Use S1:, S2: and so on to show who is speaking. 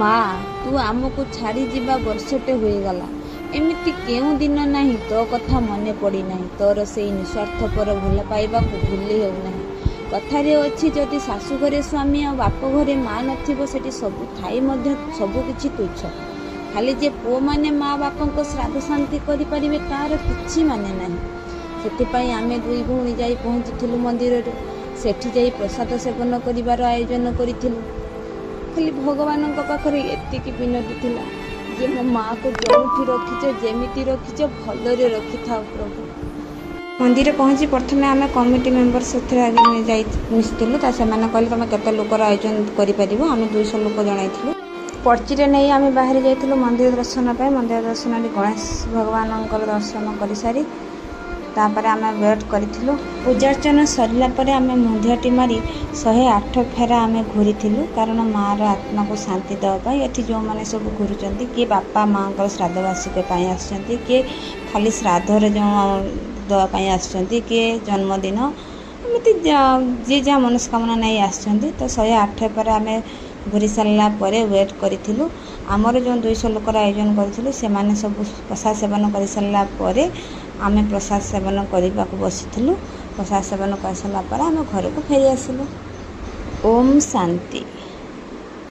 S1: ମାଆ ତୁ ଆମକୁ ଛାଡ଼ି ଯିବା ବର୍ଷଟେ ହୋଇଗଲା। ଏମିତି କେଉଁ ଦିନ ନାହିଁ ତୋ କଥା ମନେ ପଡ଼ିନାହିଁ। ତୋର ସେଇ ନିଃସ୍ୱାର୍ଥପର ଭଲ ପାଇବାକୁ ଭୁଲି ହେଉନାହିଁ। କଥାରେ ଅଛି ଯଦି ଶାଶୁ ଘରେ ସ୍ୱାମୀ ଆଉ ବାପ ଘରେ ମା ନଥିବ ସେଠି ସବୁ ଥାଇ ମଧ୍ୟ ସବୁକିଛି ତୁଚ୍ଛ। ଖାଲି ଯେ ପୁଅମାନେ ମା ବାପାଙ୍କ ଶ୍ରାଦ୍ଧ ଶାନ୍ତି କରିପାରିବେ ତାର କିଛି ମାନେ ନାହିଁ। ସେଥିପାଇଁ ଆମେ ଦୁଇ ଭଉଣୀ ଯାଇ ପହଞ୍ଚିଥିଲୁ ମନ୍ଦିରରେ। ସେଠି ଯାଇ ପ୍ରସାଦ ସେବନ କରିବାର ଆୟୋଜନ କରିଥିଲୁ। ଖାଲି ଭଗବାନଙ୍କ ପାଖରେ ଏତିକି ବିନତି ଥିଲା ଯେ ମୋ ମାଆକୁ ଯେଉଁଠି ରଖିଛ ଯେମିତି ରଖିଛ ଭଲରେ ରଖିଥାଉ ପ୍ରଭୁ। ମନ୍ଦିରରେ ପହଞ୍ଚି ପ୍ରଥମେ ଆମେ କମିଟି ମେମ୍ବର ସେଥିରେ ଯାଇ ମିଶିଥିଲୁ। ସେମାନେ କହିଲେ ତୁମେ କେତେ ଲୋକର ଆୟୋଜନ କରିପାରିବ। ଆମେ 200 ଲୋକ ଜଣାଇଥିଲୁ। ପର୍ଚିରେ ନେଇ ଆମେ ବାହାରି ଯାଇଥିଲୁ ମନ୍ଦିର ଦର୍ଶନ ପାଇଁ। ମନ୍ଦିର ଦର୍ଶନରେ ଗଣେଶ ଭଗବାନଙ୍କର ଦର୍ଶନ କରିସାରି ତାପରେ ଆମେ ୱେଟ୍ କରିଥିଲୁ। ପୂଜାର୍ଚ୍ଚନା ସରିଲା ପରେ ଆମେ ମୁଣ୍ଡିଆଟି ମାରି 108 ଫେରା ଆମେ ଘୁରିଥିଲୁ। କାରଣ ମାଆର ଆତ୍ମାକୁ ଶାନ୍ତି ଦେବା ପାଇଁ ଏଠି ଯେଉଁମାନେ ସବୁ ଘୁରୁଛନ୍ତି କିଏ ବାପା ମାଆଙ୍କର ଶ୍ରାଦ୍ଧବାର୍ଷିକ ପାଇଁ ଆସିଛନ୍ତି, କିଏ ଖାଲି ଶ୍ରାଦ୍ଧରେ ଯେଉଁ ଦେବା ପାଇଁ ଆସିଛନ୍ତି, କିଏ ଜନ୍ମଦିନ, ଏମିତି ଯିଏ ଯାହା ମନସ୍କାମନା ନେଇ ଆସିଛନ୍ତି। ତ 108 ପରେ ଆମେ ଘୁରି ସାରିଲା ପରେ ୱେଟ୍ କରିଥିଲୁ। ଆମର ଯେଉଁ 200 ଲୋକର ଆୟୋଜନ କରିଥିଲୁ ସେମାନେ ସବୁ ପ୍ରସାଦ ସେବନ କରିସାରିଲା ପରେ ଆମେ ପ୍ରସାଦ ସେବନ କରିବାକୁ ବସିଥିଲୁ। ପ୍ରସାଦ ସେବନ କରିସାରିଲା ପରେ ଆମେ ଘରକୁ ଫେରି ଆସିଲୁ। ଓମ୍ ଶାନ୍ତି।